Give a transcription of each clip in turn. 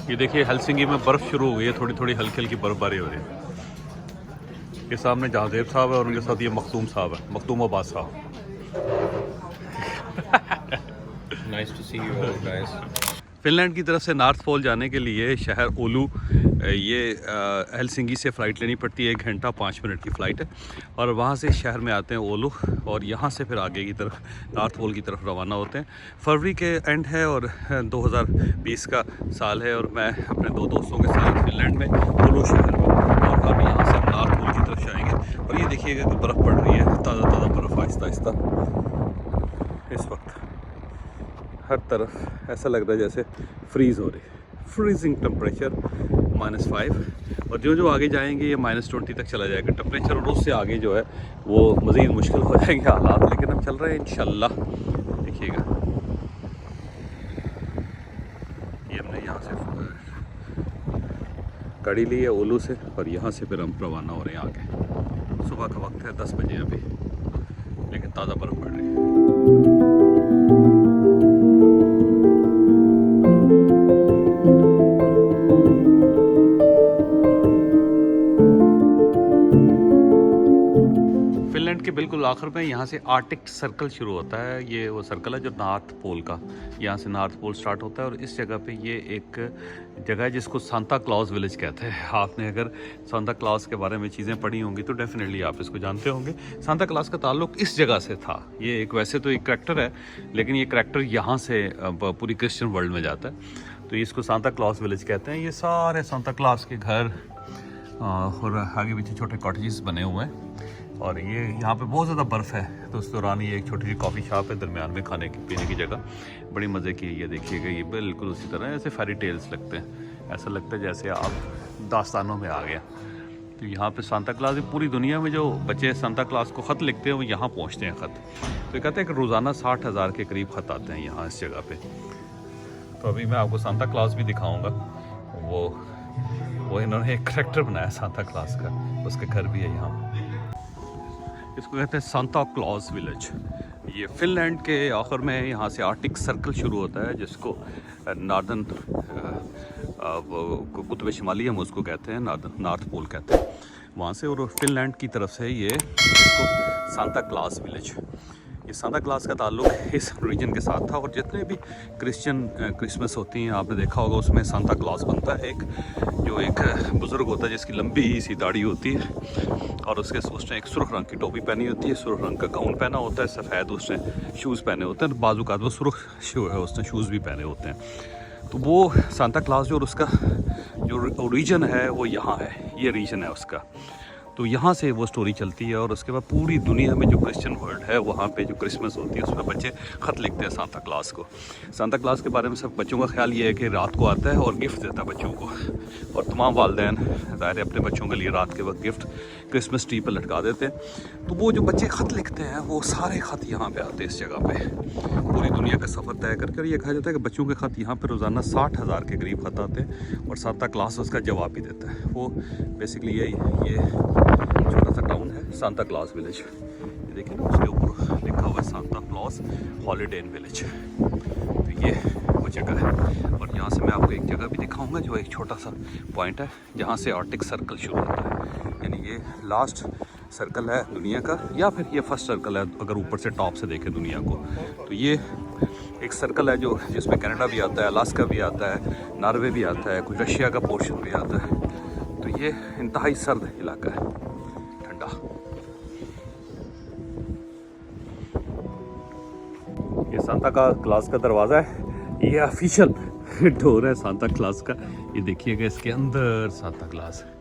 ये देखिए हेलसिंकी में बर्फ़ शुरू हो गई है, थोड़ी थोड़ी हल्की हल्की बर्फबारी हो रही है। ये सामने जहादेव साहब है और उनके साथ ये मखदूम साहब है, मखदूम अब्बास साहब। Nice to see you all guys. Finland की तरफ से नॉर्थ पोल जाने के लिए शहर ओलू, ये हेलसिंकी से फ़्लाइट लेनी पड़ती है, 1 घंटा 5 मिनट की फ़्लाइट है। और वहाँ से शहर में आते हैं ओलू, और यहाँ से फिर आगे की तरफ नॉर्थ पोल की तरफ रवाना होते हैं। फरवरी के एंड है और 2020 का साल है, और मैं अपने 2 दोस्तों के साथ फिनलैंड में ओलू शहर में, और अभी यहाँ से हम नॉर्थ पोल की तरफ जाएंगे। और ये देखिएगा कि बर्फ़ पड़ रही है, ताज़ा ताज़ा बर्फ़, आहिस्ता आहिस्ता। इस वक्त हर तरफ ऐसा लग रहा है जैसे फ्रीज़ हो रही है, फ्रीजिंग टेम्परेचर -5। और जो जो आगे जाएंगे ये -20 तक चला जाएगा टेम्परेचर, और उससे आगे जो है वो मज़ीद मुश्किल हो जाएंगे हालात। लेकिन हम चल रहे हैं इंशाल्लाह। देखिएगा ये हमने यहाँ से गाड़ी ली है ओलू से, और यहाँ से फिर हम रवाना हो रहे हैं आगे। सुबह का वक्त है 10 बजे अभी, लेकिन ताज़ा बर्फ़ पड़ रही है। फिनलैंड के बिल्कुल आखिर में यहाँ से आर्टिक सर्कल शुरू होता है। ये वो सर्कल है जो नॉर्थ पोल का, यहाँ से नॉर्थ पोल स्टार्ट होता है। और इस जगह पे ये एक जगह है जिसको सांता क्लॉज विलेज कहते हैं। आपने अगर सांता क्लॉज के बारे में चीज़ें पढ़ी होंगी तो डेफिनेटली आप इसको जानते होंगे। सांता क्लॉज का ताल्लुक इस जगह से था। ये एक वैसे तो एक करैक्टर है, लेकिन ये करैक्टर यहाँ से पूरी क्रिश्चियन वर्ल्ड में जाता है, तो इसको सांता क्लॉज विलेज कहते हैं। ये सारे सांता क्लॉज के घर और आगे पीछे छोटे कॉटेजेस बने हुए हैं। और ये यहाँ पे बहुत ज़्यादा बर्फ़ है, तो उस दौरान ये एक छोटी सी कॉफ़ी शॉप है दरमियान में, खाने की पीने की जगह, बड़ी मज़े की। ये देखिएगा, ये बिल्कुल उसी तरह ऐसे फेरी टेल्स लगते हैं, ऐसा लगता है जैसे आप दास्तानों में आ गया। तो यहाँ पे सांता क्लॉज, पूरी दुनिया में जो बच्चे सांता क्लॉज को ख़त लिखते हैं वो यहाँ पहुँचते हैं ख़त। तो ये कहते हैं कि रोज़ाना 60,000 के करीब ख़त आते हैं यहाँ इस जगह पर। तो अभी मैं आपको सांता क्लॉज भी दिखाऊँगा। वो इन्होंने एक करैक्टर बनाया सांता क्लॉज का, उसके घर भी है यहाँ। इसको कहते हैं सांता क्लॉज विलेज। ये फिनलैंड के आखिर में यहाँ से आर्टिक सर्कल शुरू होता है, जिसको नॉर्दर्न कुतुब शुमाली हम उसको कहते हैं, नॉर्थ पोल कहते हैं वहाँ से। और फिनलैंड की तरफ से ये इसको सांता क्लॉज विलेज, ये सांता क्लॉज का ताल्लुक इस रीजन के साथ था। और जितने भी क्रिश्चियन क्रिसमस होती हैं आपने देखा होगा, उसमें सांता क्लॉज बनता है, एक बुज़ुर्ग होता है जिसकी लंबी सी दाढ़ी होती है, और उसने एक सुर्ख रंग की टोपी पहनी होती है, सुर्ख रंग का गाउन पहना होता है, सफ़ेद उसने शूज़ पहने होते हैं, बाजू का वो सुर्ख उसने शूज़ भी पहने होते हैं। तो वो सांता क्लॉज जो, और उसका जो ओरिजिन है वो यहाँ है, ये रीजन है उसका। तो यहाँ से वो स्टोरी चलती है, और उसके बाद पूरी दुनिया में जो क्रिश्चियन वर्ल्ड है वहाँ पे जो क्रिसमस होती है उसमें बच्चे ख़त लिखते हैं सांता क्लॉज को। सांता क्लॉज के बारे में सब बच्चों का ख्याल ये है कि रात को आता है और गिफ्ट देता है बच्चों को, और तमाम वालिदैन ज़ाहिर है अपने बच्चों के लिए रात के वक्त गिफ्ट क्रिसमस ट्री पर लटका देते हैं। तो वो जो बच्चे ख़त लिखते हैं वो सारे ख़त यहाँ पर आते हैं इस जगह पर, पूरी दुनिया का सफ़र तय करके। और ये कहा जाता है कि बच्चों के ख़त यहाँ पर रोज़ाना 60,000 के करीब ख़त आते हैं, और सांता क्लॉज उसका जवाब भी देता है। वो बेसिकली ये छोटा सा टाउन है सांता क्लॉज विलेज। ये देखिए ना, उसके ऊपर लिखा हुआ है Santa Claus holiday in village. तो ये वो जगह है। और यहाँ से मैं आपको एक जगह भी दिखाऊंगा जो एक छोटा सा पॉइंट है जहाँ से आर्टिक सर्कल शुरू होता है। यानी ये लास्ट सर्कल है दुनिया का, या फिर ये फर्स्ट सर्कल है अगर ऊपर से टॉप से देखें दुनिया को। तो ये एक सर्कल है जो जिसमें कनाडा भी आता है, अलास्का भी आता है, नॉर्वे भी आता है, कुछ रशिया का पोर्शन भी आता है। तो ये इंतहाई सर्द इलाका है, ठंडा। ये सांता क्लॉज का दरवाज़ा है, ये ऑफिशियल डोर है सांता क्लॉज का। ये देखिएगा, इसके अंदर सांता क्लॉज है।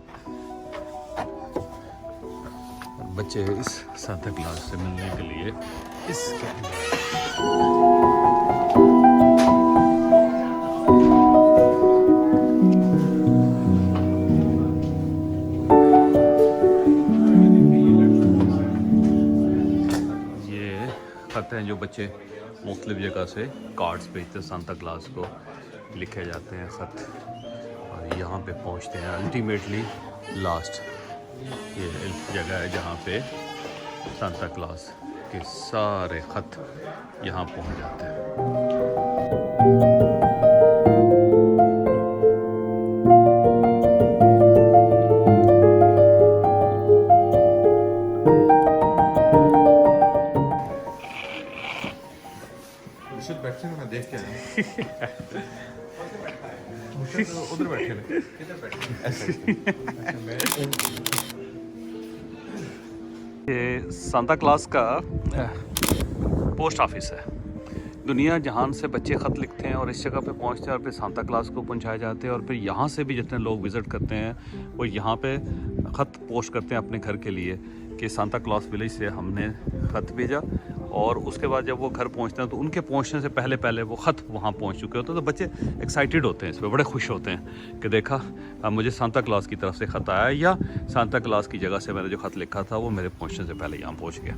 बच्चे इस सांता क्लॉज से मिलने के लिए इसके खत हैं जो बच्चे मुख्तलिफ जगह से कार्ड्स भेजते हैं सांता क्लॉज को, लिखे जाते हैं ख़त, और यहाँ पे पहुँचते हैं अल्टीमेटली लास्ट। ये जगह है जहाँ पे सांता क्लॉज के सारे ख़त यहाँ पहुँच जाते हैं। उधर बैठे ने ये सांता क्लॉज का पोस्ट ऑफिस है। दुनिया जहान से बच्चे ख़त लिखते हैं और इस जगह पे पहुंचते हैं और फिर सांता क्लॉज को पहुंचाए जाते हैं और फिर यहाँ से भी जितने लोग विज़िट करते हैं वो यहाँ पे ख़त पोस्ट करते हैं अपने घर के लिए कि सांता क्लॉज विलेज से हमने ख़त भेजा। और उसके बाद जब वो घर पहुंचते हैं तो उनके पहुंचने से पहले पहले वो ख़त वहाँ पहुंच चुके होते हैं। तो बच्चे एक्साइटेड होते हैं, इस पर बड़े खुश होते हैं कि देखा अब मुझे सांता क्लॉज की तरफ से ख़त आया या सांता क्लॉज की जगह से मैंने जो ख़त लिखा था वो मेरे पहुँचने से पहले यहाँ पहुँच गया।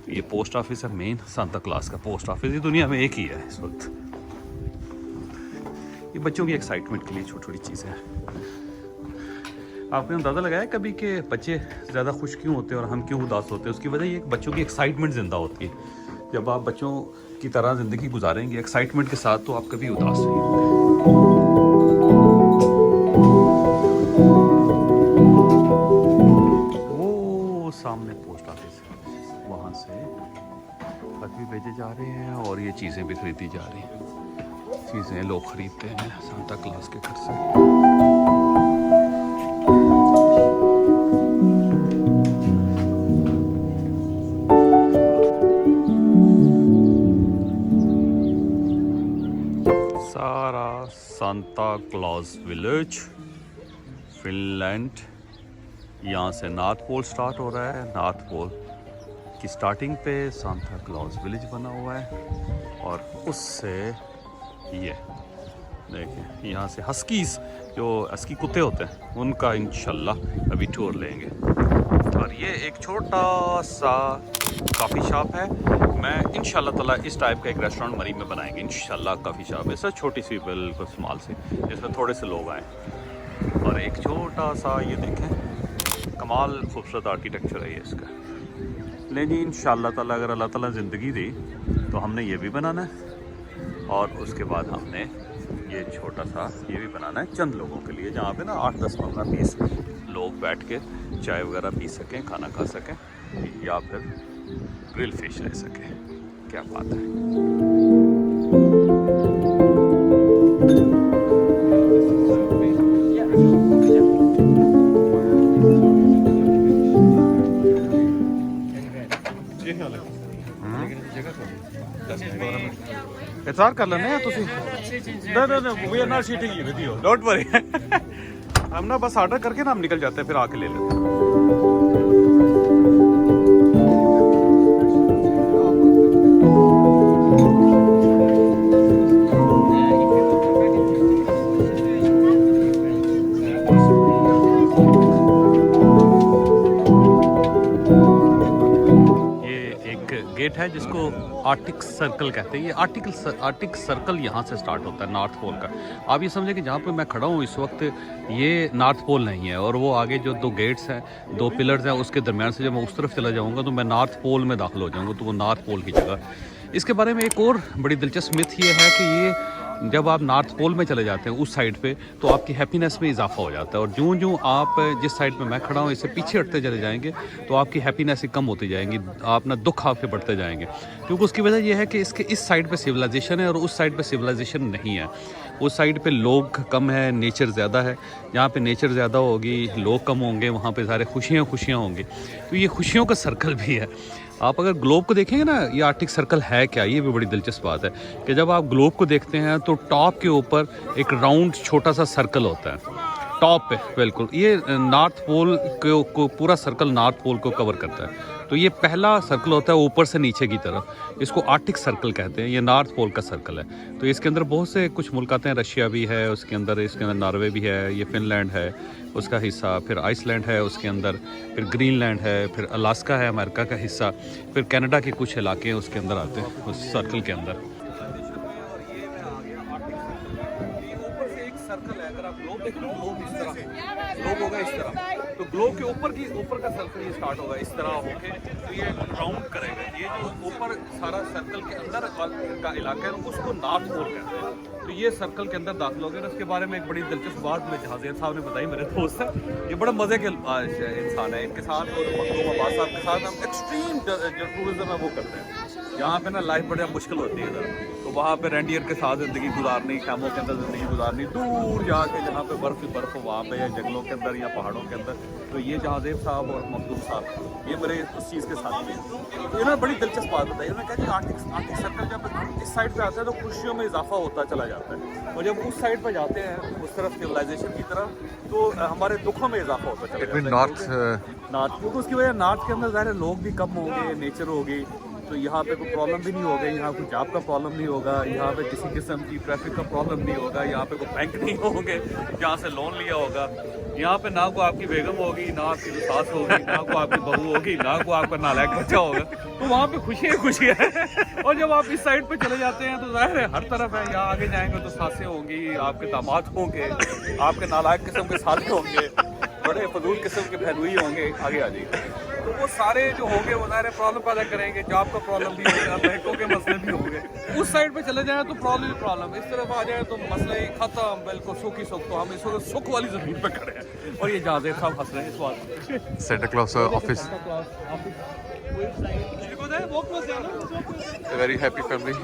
तो ये पोस्ट ऑफिस है, मेन सांता क्लॉज का पोस्ट ऑफिस ये दुनिया में एक ही है इस वक्त। ये बच्चों की एक्साइटमेंट के लिए छोटी छोटी चीज़ें हैं। आपने अंदाज़ा लगाया कभी कि बच्चे ज़्यादा खुश क्यों होते हैं और हम क्यों उदास होते हैं? उसकी वजह ये बच्चों की एक्साइटमेंट ज़िंदा होती है। जब आप बच्चों की तरह ज़िंदगी गुजारेंगे एक्साइटमेंट के साथ तो आप कभी उदास नहीं होंगे। वो सामने पोस्ट ऑफिस है, वहाँ से खत भी भेजे जा रहे हैं और ये चीज़ें भी खरीदी जा रही हैं। चीज़ें लोग ख़रीदते हैं सांता क्लॉज के घर से। सारा सांता क्लॉज विलेज फिनलैंड, यहाँ से नॉर्थ पोल स्टार्ट हो रहा है। नॉर्थ पोल की स्टार्टिंग पे सांता क्लॉज विलेज बना हुआ है और उससे ये देखिए यहाँ से हस्कीज जो हस्की कुत्ते होते हैं उनका इंशाल्लाह अभी टूर लेंगे। और ये एक छोटा सा कॉफ़ी शॉप है। मैं इंशाल्लाह ताला इस टाइप का एक रेस्टोरेंट मरी में बनाएंगे इंशाल्लाह। कॉफ़ी शॉप है सर, छोटी सी बिल्कुल स्मॉल सी, जिसमें थोड़े से लोग आए। और एक छोटा सा ये देखें कमाल खूबसूरत आर्किटेक्चर है ये इसका। लेकिन इंशाल्लाह ताला अगर अल्लाह ताला ज़िंदगी दी तो हमने ये भी बनाना है और उसके बाद हमने ये छोटा सा ये भी बनाना है चंद लोगों के लिए, जहाँ पे ना 8, 10, 15, 20 लोग बैठ के चाय वगैरह पी सकें, खाना खा सकें या फिर ग्रिल फिश ले सकें। क्या बात है। इतवार कर लेने हैं तुसी we are not cheating you with you, don't worry. हम ना बस ऑर्डर करके ना हम निकल जाते हैं, फिर आके ले लेते हैं। गेट है जिसको आर्टिक सर्कल कहते हैं। ये आर्टिक सर्कल यहाँ से स्टार्ट होता है नॉर्थ पोल का। आप ये समझे कि जहाँ पे मैं खड़ा हूँ इस वक्त ये नॉर्थ पोल नहीं है और वो आगे जो 2 गेट्स हैं, 2 पिलर्स हैं, उसके दरमियान से जब मैं उस तरफ चला जाऊँगा तो मैं नॉर्थ पोल में दाखिल हो जाऊँगा, तो वो नॉर्थ पोल की जगह। इसके बारे में एक और बड़ी दिलचस्प मिथ ये है कि ये जब आप नॉर्थ पोल में चले जाते हैं उस साइड पे तो आपकी हैप्पीनेस में इजाफा हो जाता है और जूँ आप जिस साइड पे मैं खड़ा हूँ इससे पीछे हटते चले जाएंगे तो आपकी हैप्पीनेस ही कम होती जाएंगी, आप ना दुख आपके बढ़ते जाएंगे। क्योंकि उसकी वजह यह है कि इसके इस साइड पे सिविलाइजेशन है और उस साइड पे सिविलाइजेशन नहीं है। उस साइड पे लोग कम है, नेचर ज़्यादा है। जहाँ पे नेचर ज़्यादा होगी, लोग कम होंगे, वहाँ पे सारे खुशियाँ होंगी। तो ये खुशियों का सर्कल भी है। आप अगर ग्लोब को देखेंगे ना, ये आर्टिक सर्कल है क्या, ये भी बड़ी दिलचस्प बात है कि जब आप ग्लोब को देखते हैं तो टॉप के ऊपर एक राउंड छोटा सा सर्कल होता है टॉप पे, बिल्कुल ये नॉर्थ पोल को पूरा सर्कल नॉर्थ पोल को कवर करता है। तो ये पहला सर्कल होता है ऊपर से नीचे की तरफ, इसको आर्टिक सर्कल कहते हैं। ये नॉर्थ पोल का सर्कल है। तो इसके अंदर बहुत से कुछ मुल्क आते हैं, रशिया भी है उसके अंदर, इसके अंदर नॉर्वे भी है, ये फिनलैंड है उसका हिस्सा, फिर आइसलैंड है उसके अंदर, फिर ग्रीनलैंड है, फिर अलास्का है अमेरिका का हिस्सा, फिर कनाडा के कुछ इलाके हैं उसके अंदर आते हैं उस सर्कल के अंदर। सर्कल है, अगर आप ग्लोब देख लो, ग्लोब इस तरह, ग्लोब होगा इस तरह, तो ग्लोब के ऊपर का सर्कल ये स्टार्ट होगा इस तरह होके, तो ये राउंड करेगा। ये जो ऊपर सारा सर्कल के अंदर का इलाका है उसको नॉर्थ पोल कहते हैं। तो ये सर्कल के अंदर दाखिल हो गए। उसके बारे में एक बड़ी दिलचस्प बात मुझे जहाज़ेर साहब ने बताई, मेरे दोस्त है, ये बड़ा मज़े के इंसान है। इनके साथ और मखदूम अब्बास साहब के साथ हम एक्सट्रीम जो टूरिज़्म है वो करते हैं। यहाँ पे ना लाइफ बड़ी मुश्किल होती है इधर, तो वहाँ पे रेंडियर के साथ ज़िंदगी गुजारनी, खैमों के अंदर ज़िंदगी गुजारनी, दूर जाके जहाँ पे बर्फ़ ही बर्फ़ वहाँ पे या जंगलों के अंदर या पहाड़ों के अंदर। तो ये जहाज़ेब साहब और मखदूम साहब ये मेरे उस चीज़ के साथ थे। तो इन्होंने बड़ी दिलचस्प बात बताई। उन्होंने कहा कि आर्टिक सर्कल जब इस साइड पे आता है तो खुशियों में इजाफा होता चला जाता है, और जब उस साइड पे जाते हैं उस तरफ सिविलाइजेशन की तरफ, तो हमारे दुखों में इजाफा होता चला जाता है। नॉर्थ, क्योंकि उसकी वजह नॉर्थ के अंदर ज़ाहिर है लोग भी कम होंगे, नेचर होगी, तो यहाँ पे कोई प्रॉब्लम भी नहीं होगी, यहाँ कोई जॉब का प्रॉब्लम नहीं होगा, यहाँ पे किसी किस्म की ट्रैफिक का प्रॉब्लम नहीं होगा, यहाँ पे कोई बैंक नहीं होंगे जहाँ से लोन लिया होगा, यहाँ पे ना को आपकी बेगम होगी, ना आपकी जो सास होगी, ना को आपकी बहू होगी, ना को आपका नालायक बच्चा होगा। तो वहाँ पे खुशी है, खुशी है। और जब आप इस साइड पे चले जाते हैं तो जाहिर है हर तरफ है, यहाँ आगे जाएंगे तो सासें होंगी, आपके दामाद होंगे, आपके नालायक किस्म के साले होंगे, बड़े फजूल किस्म के बहनोई होंगे, आगे आ जाइए। तो वो सारे जो होंगे वो सारे प्रॉब्लम पैदा करेंगे, जॉब का प्रॉब्लम भी होगा, बैंकों के मसले भी होंगे। उस साइड पे चले जाएं तो प्रॉब्लम ही प्रॉब्लम, इस तरफ आ जाए तो मसले ही खत्म, बिल्कुल सुख ही सुख। तो हम इस वक्त सुख वाली ज़मीन पे खड़े हैं, और ये जहाज़ेब साहब हंस रहे हैं इस बात। Santa Claus office. A very happy family.